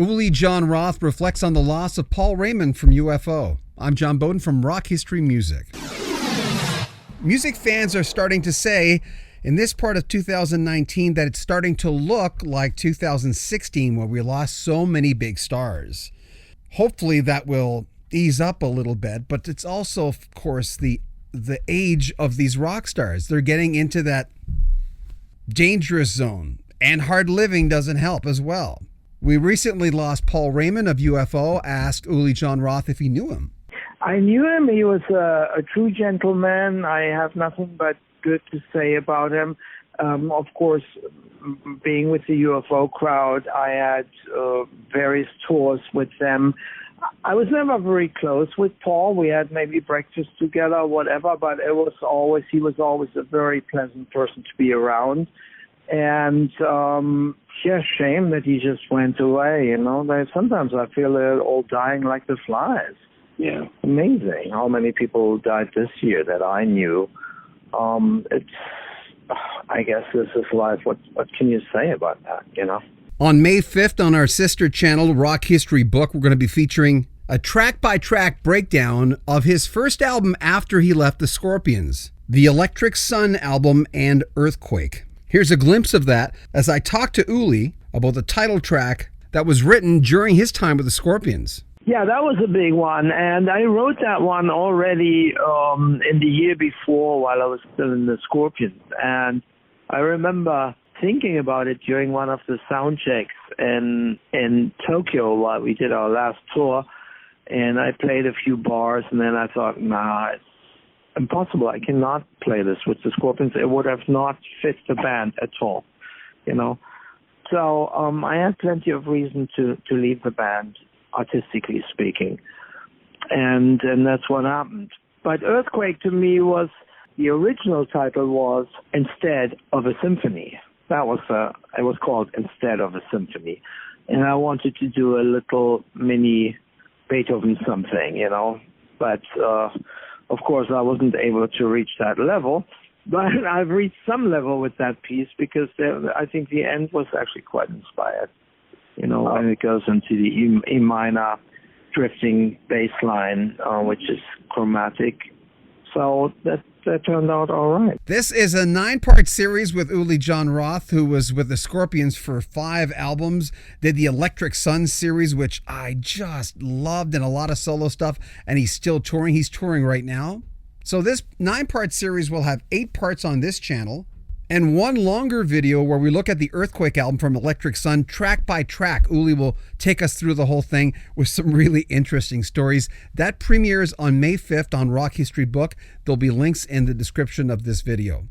Uli Jon Roth reflects on the loss of Paul Raymond from UFO. I'm John Beaudin from Rock History Music. Music fans are starting to say in this part of 2019 that it's starting to look like 2016 where we lost so many big stars. Hopefully that will ease up a little bit, but it's also, of course, the age of these rock stars. They're getting into that dangerous zone, and hard living doesn't help as well. We recently lost Paul Raymond of UFO. Asked Uli Jon Roth if he knew him. I knew him. He was a true gentleman. I have nothing but good to say about him. Of course, being with the UFO crowd, I had various tours with them. I was never very close with Paul. We had maybe breakfast together or whatever, but he was always a very pleasant person to be around. And shame that he just went away. You know, sometimes I feel they're all dying like the flies. Yeah, amazing how many people died this year that I knew. I guess this is life. What can you say about that? You know. On May 5th, on our sister channel, Rock History Book, we're going to be featuring a track-by-track breakdown of his first album after he left the Scorpions, the Electric Sun album and Earthquake. Here's a glimpse of that as I talk to Uli about the title track that was written during his time with the Scorpions. Yeah, that was a big one, and I wrote that one already in the year before while I was still in the Scorpions. And I remember thinking about it during one of the sound checks in Tokyo while we did our last tour, and I played a few bars, and then I thought, nah, it's impossible. I cannot play this with the Scorpions. It would have not fit the band at all, you know. So I had plenty of reason to leave the band, artistically speaking, and that's what happened. But Earthquake to me was, the original title was Instead of a Symphony. That was it was called Instead of a Symphony, and I wanted to do a little mini Beethoven something, you know. But of course, I wasn't able to reach that level. But I've reached some level with that piece because I think the end was actually quite inspired. You know, when it goes into the E minor drifting bass line, which is chromatic. So that turned out all right. This is a 9-part series with Uli Jon Roth, who was with the Scorpions for 5 albums, did the Electric Sun series, which I just loved, and a lot of solo stuff, and he's still touring. He's touring right now. So this 9-part series will have 8 parts on this channel, and one longer video where we look at the Earthquake album from Electric Sun, track by track. Uli will take us through the whole thing with some really interesting stories. That premieres on May 5th on Rock History Book. There'll be links in the description of this video.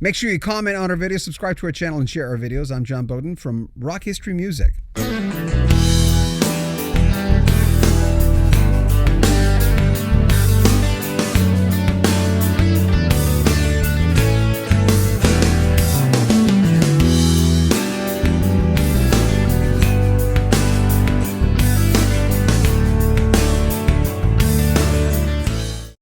Make sure you comment on our video, subscribe to our channel, and share our videos. I'm John Beaudin from Rock History Music.